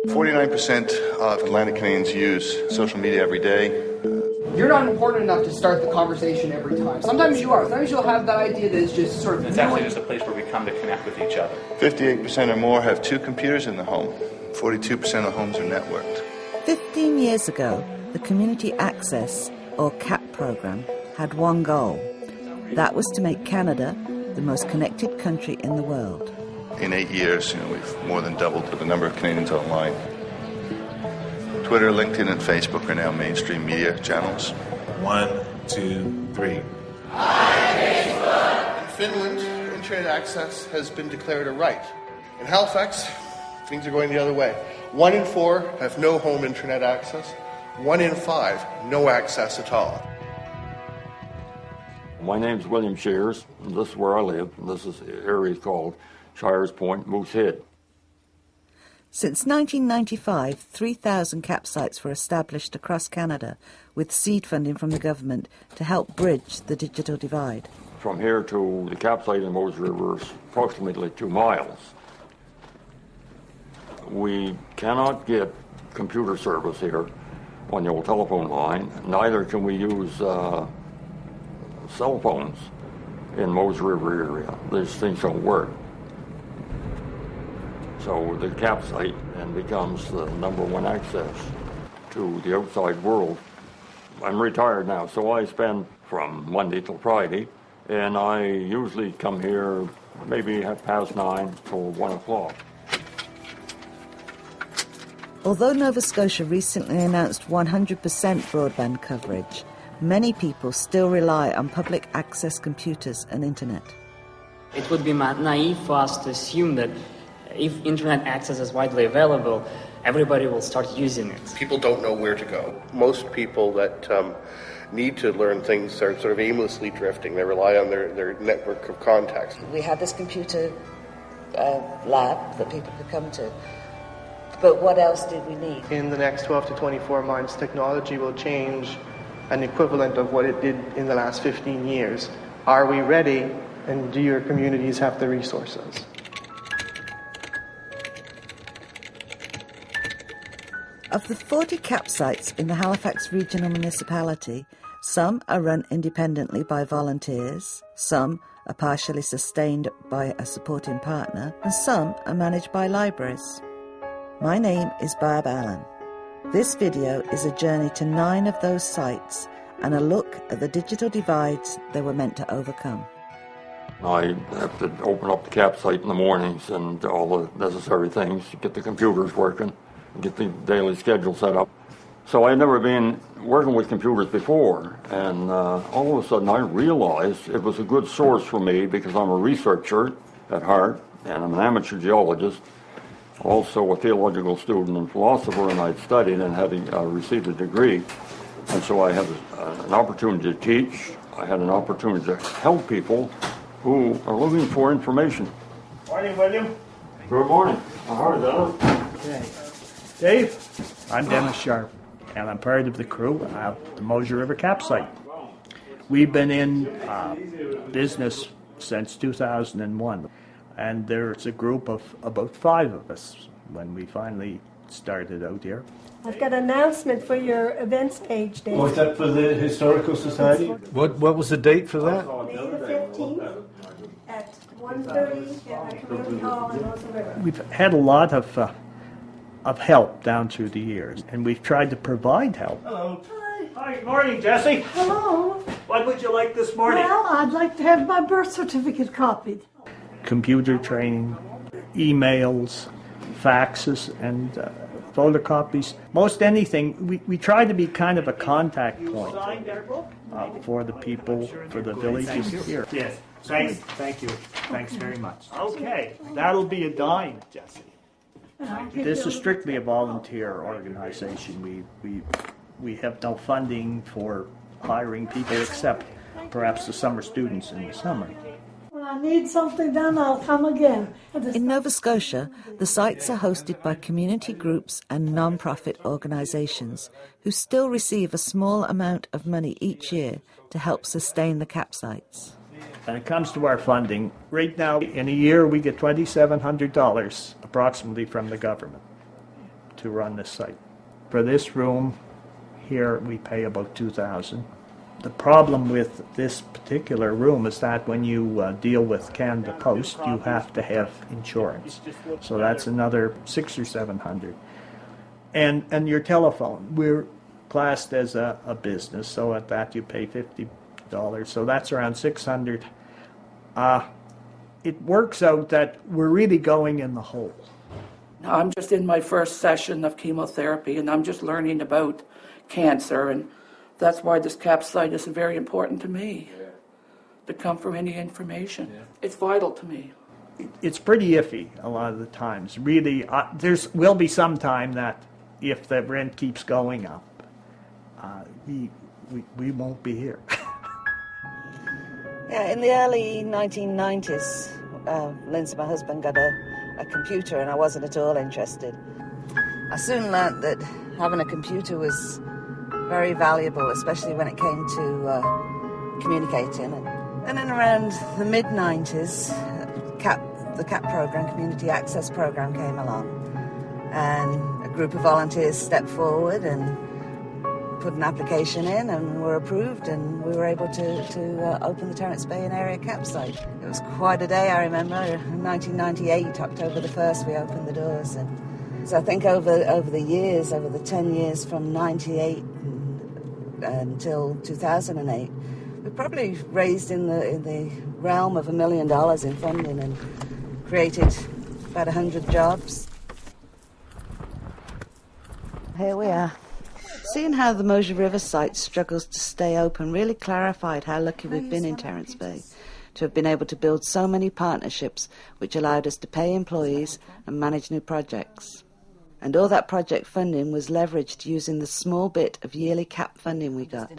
49% of Atlantic Canadians use social media every day. You're not important enough to start the conversation every time. Sometimes you are. Sometimes you'll have that idea that is just sort of... It's actually just a place where we come to connect with each other. 58% or more have 2 computers in the home. 42% of homes are networked. 15 years ago, the Community Access, or CAP program, had one goal. That was to make Canada the most connected country in the world. In 8 years, we've more than doubled the number of Canadians online. Twitter, LinkedIn, and Facebook are now mainstream media channels. 1, 2, 3. In Finland, internet access has been declared a right. In Halifax, things are going the other way. 1 in 4 have no home internet access. 1 in 5, no access at all. My name's William Shears, and this is where I live, and this is an area called Shires Point, Moose Head. Since 1995, 3,000 CAP sites were established across Canada with seed funding from the government to help bridge the digital divide. From here to the CAP site in Moses River is approximately 2 miles. We cannot get computer service here on the old telephone line. Neither can we use cell phones in Moses River area. These things don't work. So the CAP site then becomes the number one access to the outside world. I'm retired now, so I spend from Monday till Friday, and I usually come here maybe 9:30 till 1 o'clock. Although Nova Scotia recently announced 100% broadband coverage, many people still rely on public access computers and internet. It would be naive for us to assume that if internet access is widely available, everybody will start using it. People don't know where to go. Most people that need to learn things are sort of aimlessly drifting. They rely on their network of contacts. We had this computer lab that people could come to. But what else did we need? In the next 12 to 24 months, technology will change an equivalent of what it did in the last 15 years. Are we ready, and do your communities have the resources? Of the 40 CAP sites in the Halifax Regional Municipality, some are run independently by volunteers, some are partially sustained by a supporting partner, and some are managed by libraries. My name is Barb Allen. This video is a journey to 9 of those sites and a look at the digital divides they were meant to overcome. I have to open up the CAP site in the mornings and all the necessary things to get the computers working, get the daily schedule set up. So I'd never been working with computers before, and all of a sudden I realized it was a good source for me because I'm a researcher at heart, and I'm an amateur geologist, also a theological student and philosopher, and I'd studied and had received a degree. And so I had an opportunity to teach. I had an opportunity to help people who are looking for information. Morning, William. Good morning. How are you, Dennis? Okay. Dave, I'm Dennis Sharp, and I'm part of the crew at the Moses River CAP site. We've been in business since 2001, and there's a group of about 5 of us when we finally started out here. I've got an announcement for your events page, Dave. Was that for the Historical Society? What was the date for that? May the 15th at 1:30 at the Community Hall in Moses River. We've had a lot of help down through the years, and we've tried to provide help. Hello. Hi, morning, Jesse. Hello. What would you like this morning? Well, I'd like to have my birth certificate copied. Computer training, emails, faxes, and photocopies. Most anything. We try to be kind of a contact point for the people, for the villages here. Yes. Thanks. Thank you. Thanks very much. Okay, that'll be a dime, Jesse. This is strictly a volunteer organization. We have no funding for hiring people except perhaps the summer students in the summer. When I need something done, I'll come again. In Nova Scotia, the sites are hosted by community groups and non-profit organisations who still receive a small amount of money each year to help sustain the CAP sites. When it comes to our funding, right now in a year we get $2,700 approximately from the government to run this site. For this room here, we pay about $2,000. The problem with this particular room is that when you deal with Canada Post, you have to have insurance. So that's another $600 or $700. And your telephone, we're classed as a business, so at that you pay $50. So that's around $600. It works out that we're really going in the hole. I'm just in my first session of chemotherapy, and I'm just learning about cancer, and that's why this CAP site is very important to me, to come for any information. It's vital to me. It's pretty iffy a lot of the times. Really, will be some time that if the rent keeps going up, we won't be here. Yeah, in the early 1990s, Lindsay, my husband, got a computer, and I wasn't at all interested. I soon learnt that having a computer was very valuable, especially when it came to communicating. And then around the mid-90s, the CAP program, Community Access Program, came along, and a group of volunteers stepped forward and put an application in and were approved, and we were able to open the Terence Bay and area CAP site. It was quite a day, I remember. In 1998, October the 1st, we opened the doors. And so I think over the years, over the 10 years from 98 until 2008, we probably raised in the realm of $1 million in funding and created about 100 jobs. Here we are. Seeing how the Mosher River site struggles to stay open really clarified how lucky we've been in Terence Bay to have been able to build so many partnerships which allowed us to pay employees and manage new projects. And all that project funding was leveraged using the small bit of yearly CAP funding we got.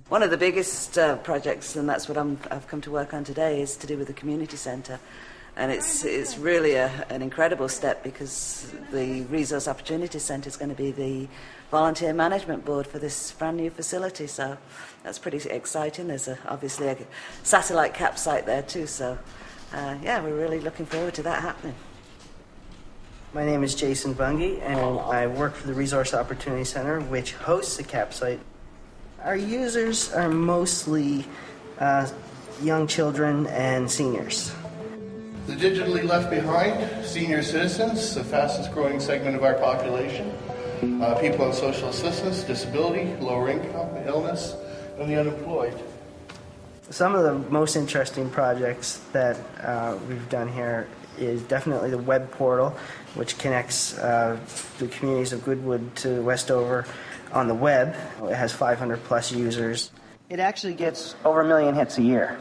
One of the biggest projects, and that's what I've come to work on today, is to do with the community centre. And it's really an incredible step, because the Resource Opportunity Centre is going to be the volunteer management board for this brand new facility. So that's pretty exciting. There's obviously a satellite CAP site there too. So yeah, we're really looking forward to that happening. My name is Jason Bungie, and I work for the Resource Opportunity Centre, which hosts a CAP site. Our users are mostly young children and seniors. The digitally left behind, senior citizens, the fastest growing segment of our population, people on social assistance, disability, lower income, illness, and the unemployed. Some of the most interesting projects that we've done here is definitely the web portal, which connects the communities of Goodwood to Westover on the web. It has 500 plus users. It actually gets over 1 million hits a year.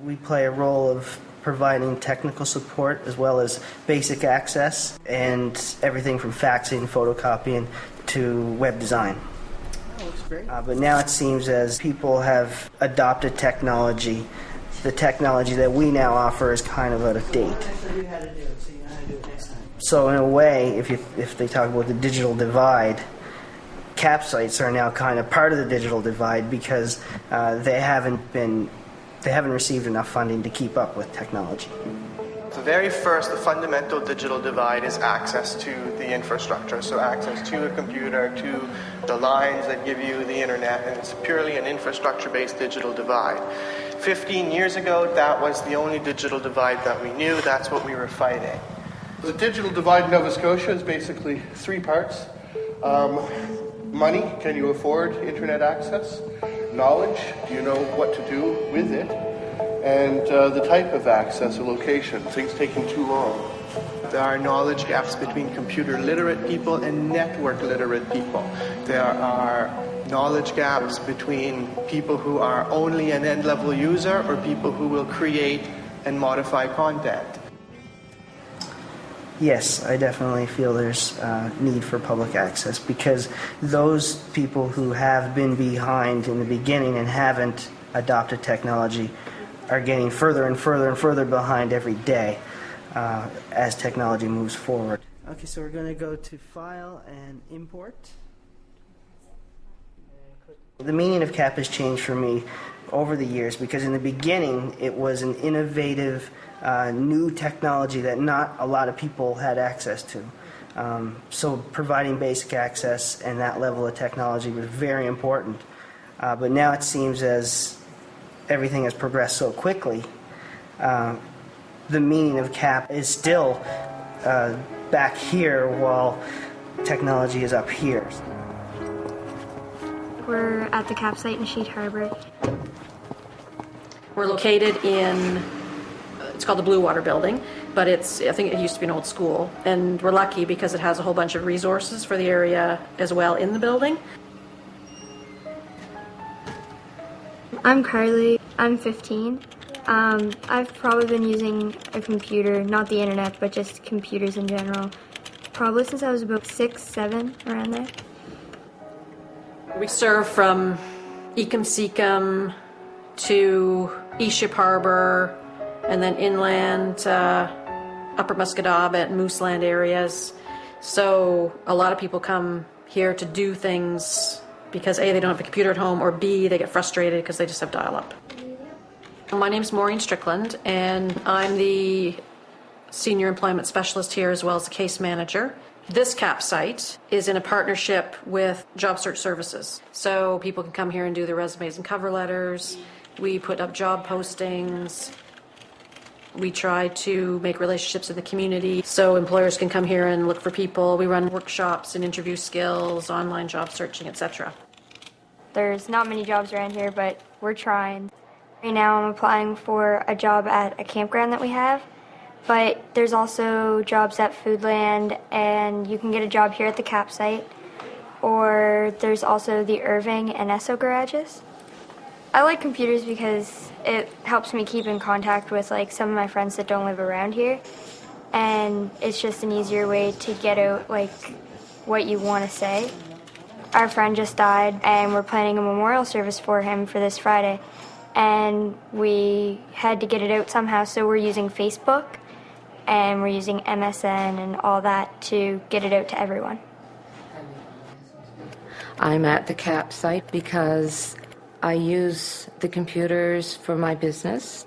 We play a role of providing technical support as well as basic access and everything from faxing, photocopying to web design. Oh, looks great. But now it seems as people have adopted technology, the technology that we now offer is kind of out of date. So in a way, if they talk about the digital divide, CAP sites are now kind of part of the digital divide because they haven't received enough funding to keep up with technology. The very first, the fundamental digital divide is access to the infrastructure. So access to a computer, to the lines that give you the internet, and it's purely an infrastructure-based digital divide. 15 years ago, that was the only digital divide that we knew. That's what we were fighting. The digital divide in Nova Scotia is basically 3 parts. Money, can you afford internet access? Knowledge, do you know what to do with it? And the type of access or location, things taking too long. There are knowledge gaps between computer literate people and network literate people. There are knowledge gaps between people who are only an end-level user or people who will create and modify content. Yes, I definitely feel there's need for public access because those people who have been behind in the beginning and haven't adopted technology are getting further and further and further behind every day as technology moves forward. Okay, so we're going to go to File and Import. The meaning of CAP has changed for me over the years because in the beginning it was an innovative new technology that not a lot of people had access to. So providing basic access and that level of technology was very important. But now it seems as everything has progressed so quickly, the meaning of CAP is still back here while technology is up here. We're at the CAP site in Sheet Harbor. We're located in, it's called the Blue Water Building, but I think it used to be an old school, and we're lucky because it has a whole bunch of resources for the area as well in the building. I'm Carly. I'm 15. I've probably been using a computer, not the internet, but just computers in general, probably since I was about 6, 7, around there. We serve from Ecum Seacum to East Ship Harbor, and then inland, Upper Musquodoboit and Mooseland areas. So a lot of people come here to do things because A, they don't have a computer at home, or B, they get frustrated because they just have dial-up. My name's Maureen Strickland, and I'm the Senior Employment Specialist here as well as the Case Manager. This CAP site is in a partnership with Job Search Services. So people can come here and do their resumes and cover letters. We put up job postings. We try to make relationships in the community so employers can come here and look for people. We run workshops and interview skills, online job searching, etc. There's not many jobs around here, but we're trying. Right now I'm applying for a job at a campground that we have, but there's also jobs at Foodland, and you can get a job here at the CAP site, or there's also the Irving and Esso garages. I like computers because it helps me keep in contact with some of my friends that don't live around here, and it's just an easier way to get out what you want to say. Our friend just died, and we're planning a memorial service for him for this Friday, and we had to get it out somehow, so we're using Facebook and we're using MSN and all that to get it out to everyone. I'm at the CAP site because I use the computers for my business.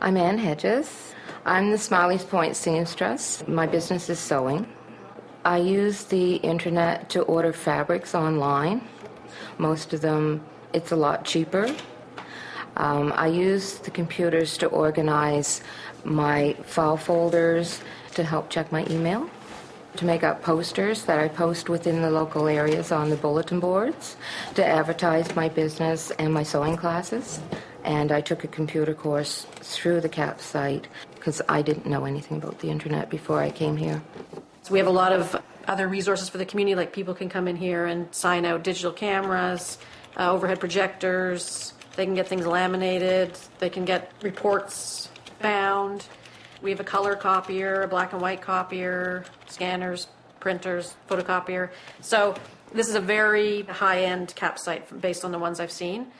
I'm Ann Hedges. I'm the Smiley's Point seamstress. My business is sewing. I use the internet to order fabrics online. Most of them, it's a lot cheaper. I use the computers to organize my file folders, to help check my email, to make up posters that I post within the local areas on the bulletin boards, to advertise my business and my sewing classes. And I took a computer course through the CAP site because I didn't know anything about the internet before I came here. So we have a lot of other resources for the community, like people can come in here and sign out digital cameras, overhead projectors. They can get things laminated. They can get reports bound. We have a color copier, a black and white copier, scanners, printers, photocopier. So this is a very high-end CAP site based on the ones I've seen.